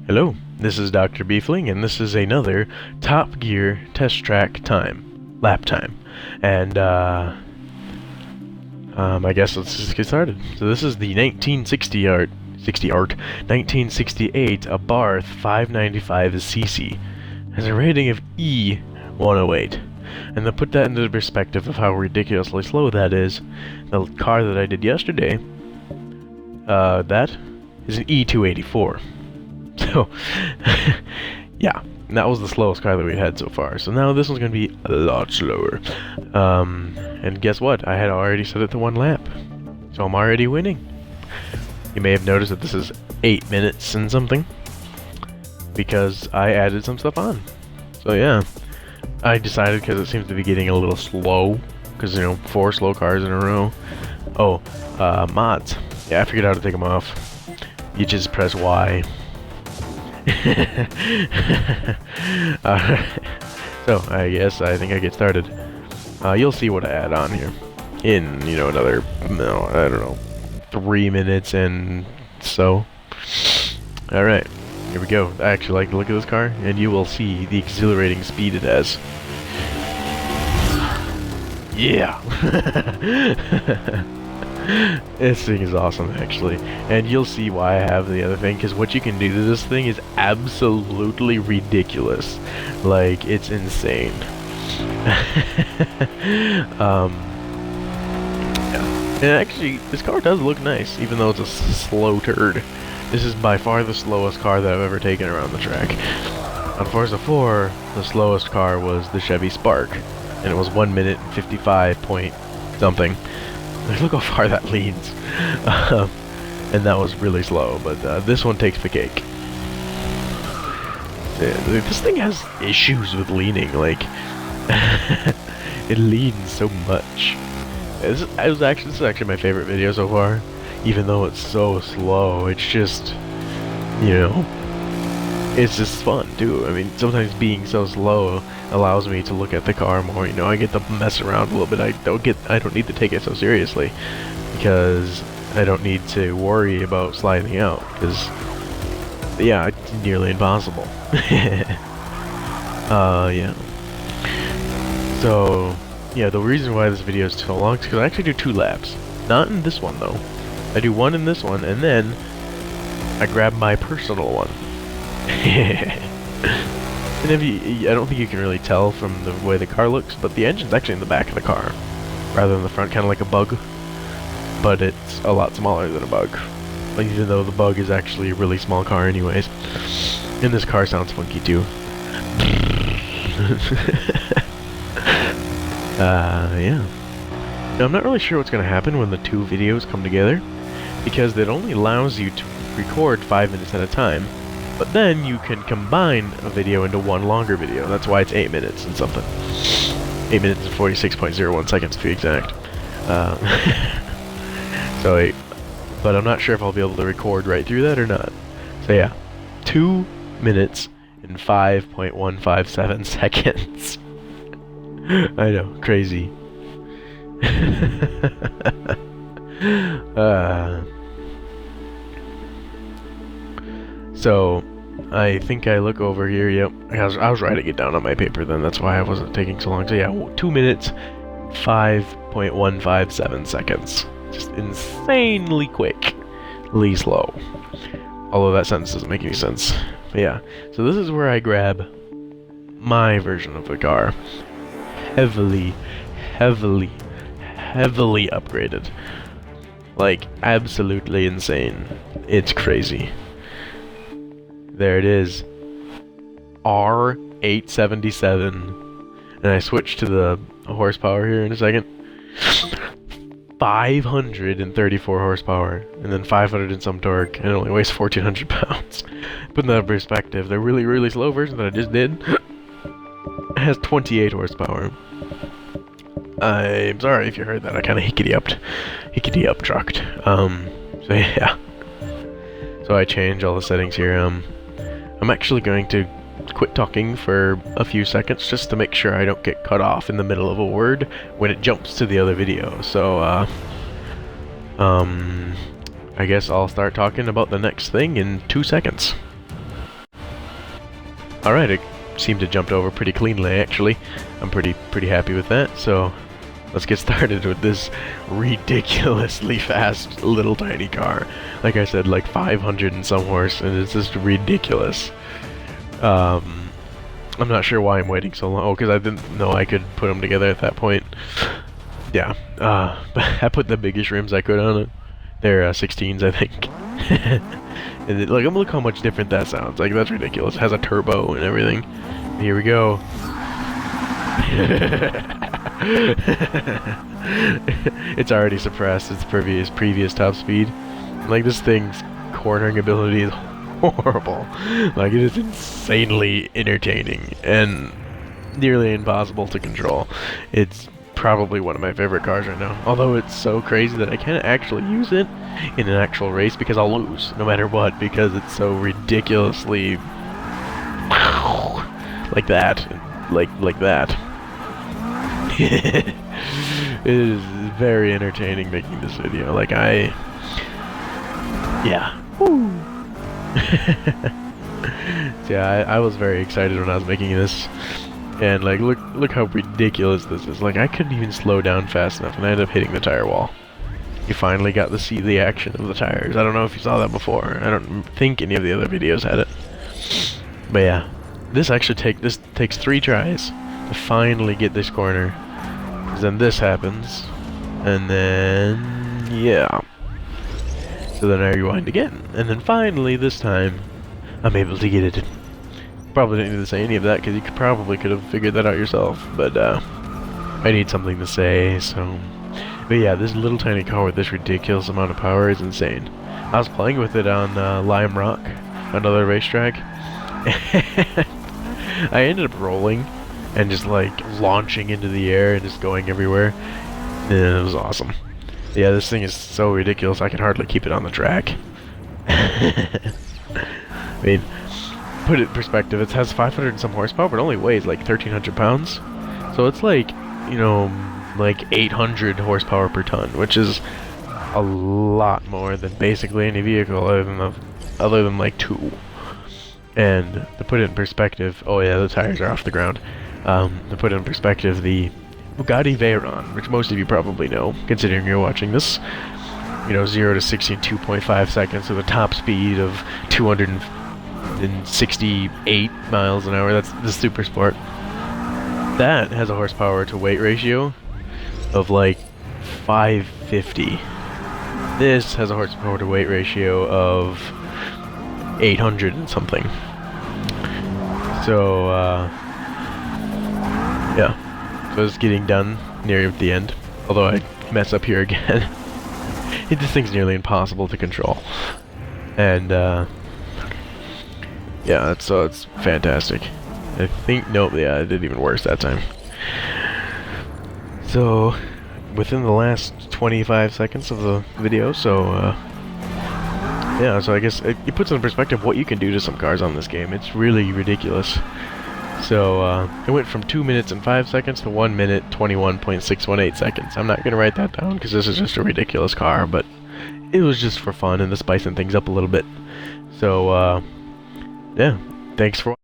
Hello, this is Dr. Beefling, and this is another Top Gear Test Track Lap Time. And, I guess let's just get started. So this is the 1968 Abarth 595 esseesse. Has a rating of E108. And to put that into the perspective of how ridiculously slow that is, the car that I did yesterday, that is an E284. So, yeah, that was the slowest car that we had so far. So now this one's going to be a lot slower. And guess what? I had already set it to 1 lap. So I'm already winning. You may have noticed that this is 8 minutes and something, because I added some stuff on. So yeah, I decided, because it seems to be getting a little slow, because, you know, 4 slow cars in a row. Oh, mods. Yeah, I figured out how to take them off. You just press Y. So I think I get started. You'll see what I add on here in, you know, another, no, I don't know, 3 minutes and so. Alright, here we go. I actually like the look of this car, and you will see the exhilarating speed it has. Yeah! This thing is awesome, actually, and you'll see why I have the other thing, because what you can do to this thing is absolutely ridiculous. Like, it's insane. Yeah. And actually, this car does look nice, even though it's a slow turd. This is by far the slowest car that I've ever taken around the track. On Forza 4, the slowest car was the Chevy Spark, and it was 1 minute and 55 point something. Look how far that leans. And that was really slow, but this one takes the cake. This thing has issues with leaning, like, it leans so much. This is actually my favorite video so far, even though it's so slow. It's just, you know, it's just fun too. I mean, sometimes being so slow allows me to look at the car more. You know, I get to mess around a little bit. I don't need to take it so seriously, because I don't need to worry about sliding out, because, yeah, it's nearly impossible. Yeah. So, yeah, the reason why this video is so long is because I actually do 2 laps. Not in this one, though. I do 1 in this one, and then I grab my personal one. And I don't think you can really tell from the way the car looks, but the engine's actually in the back of the car, rather than the front, kind of like a Bug. But it's a lot smaller than a Bug, even though the Bug is actually a really small car anyways. And this car sounds funky too. Yeah. Now, I'm not really sure what's going to happen when the 2 videos come together, because it only allows you to record 5 minutes at a time, but then you can combine a video into 1 longer video. That's why it's 8 minutes and something. 8 minutes and 46.01 seconds to be exact. But I'm not sure if I'll be able to record right through that or not. So yeah, 2 minutes and 5.157 seconds. I know, crazy. So, I think I look over here, yep, I was writing it down on my paper then, that's why I wasn't taking so long. So yeah, 2 minutes, 5.157 seconds. Just insanely quickly slow. Although that sentence doesn't make any sense. But yeah, so this is where I grab my version of the car. Heavily upgraded. Like, absolutely insane. It's crazy. There it is. R877. And I switch to the horsepower here in a second. 534 horsepower, and then 500 and some torque, and it only weighs 1,400 pounds. Putting that in perspective, the really, really slow version that I just did has 28 horsepower. I'm sorry if you heard that. I kind of hickety up trucked. So yeah. So I change all the settings here. I'm actually going to quit talking for a few seconds just to make sure I don't get cut off in the middle of a word when it jumps to the other video. So I guess I'll start talking about the next thing in 2 seconds. Alright, it seemed to jumped over pretty cleanly, actually. I'm pretty happy with that, so let's get started with this ridiculously fast little tiny car. Like I said, like 500 and some horse, and it's just ridiculous. I'm not sure why I'm waiting so long. Oh, because I didn't know I could put them together at that point. Yeah, I put the biggest rims I could on it. They're 16s, I think. And look how much different that sounds. Like, that's ridiculous. It has a turbo and everything. Here we go. It's already suppressed its previous top speed. Like, this thing's cornering ability is horrible. Like, it is insanely entertaining and nearly impossible to control. It's probably one of my favorite cars right now. Although it's so crazy that I can't actually use it in an actual race because I'll lose no matter what, because it's so ridiculously like that. Like that. It is very entertaining making this video. Like, yeah. Woo. Yeah, I was very excited when I was making this, and like, look how ridiculous this is. Like, I couldn't even slow down fast enough, and I ended up hitting the tire wall. You finally got to see the action of the tires. I don't know if you saw that before. I don't think any of the other videos had it. But yeah, this takes 3 tries to finally get this corner. Then this happens, and then yeah. So then I rewind again, and then finally this time I'm able to get it. Probably didn't need to say any of that because you probably could have figured that out yourself, but I need something to say. So, but yeah, this little tiny car with this ridiculous amount of power is insane. I was playing with it on Lime Rock, another racetrack. I ended up rolling and just like launching into the air and just going everywhere, and it was awesome. Yeah, this thing is so ridiculous I can hardly keep it on the track. I mean, put it in perspective, it has 500 and some horsepower, but it only weighs like 1,300 pounds. So it's like, you know, like 800 horsepower per ton, which is a lot more than basically any vehicle other than like 2. And to put it in perspective, oh yeah, the tires are off the ground. To put it in perspective, the Bugatti Veyron, which most of you probably know, considering you're watching this, you know, 0 to 60 in 2.5 seconds with a top speed of 268 miles an hour. That's the Super Sport. That has a horsepower to weight ratio of like 550. This has a horsepower to weight ratio of 800 and something. So, yeah. So it's getting done near the end. Although I mess up here again. This thing's nearly impossible to control. And, yeah, it's fantastic. I think, nope, yeah, I did even worse that time. So, within the last 25 seconds of the video, so, yeah, so I guess it puts in perspective what you can do to some cars on this game. It's really ridiculous. So, it went from 2 minutes and 5 seconds to 1 minute 21.618 seconds. I'm not going to write that down because this is just a ridiculous car, but it was just for fun and to spicing things up a little bit. So, yeah, thanks for watching.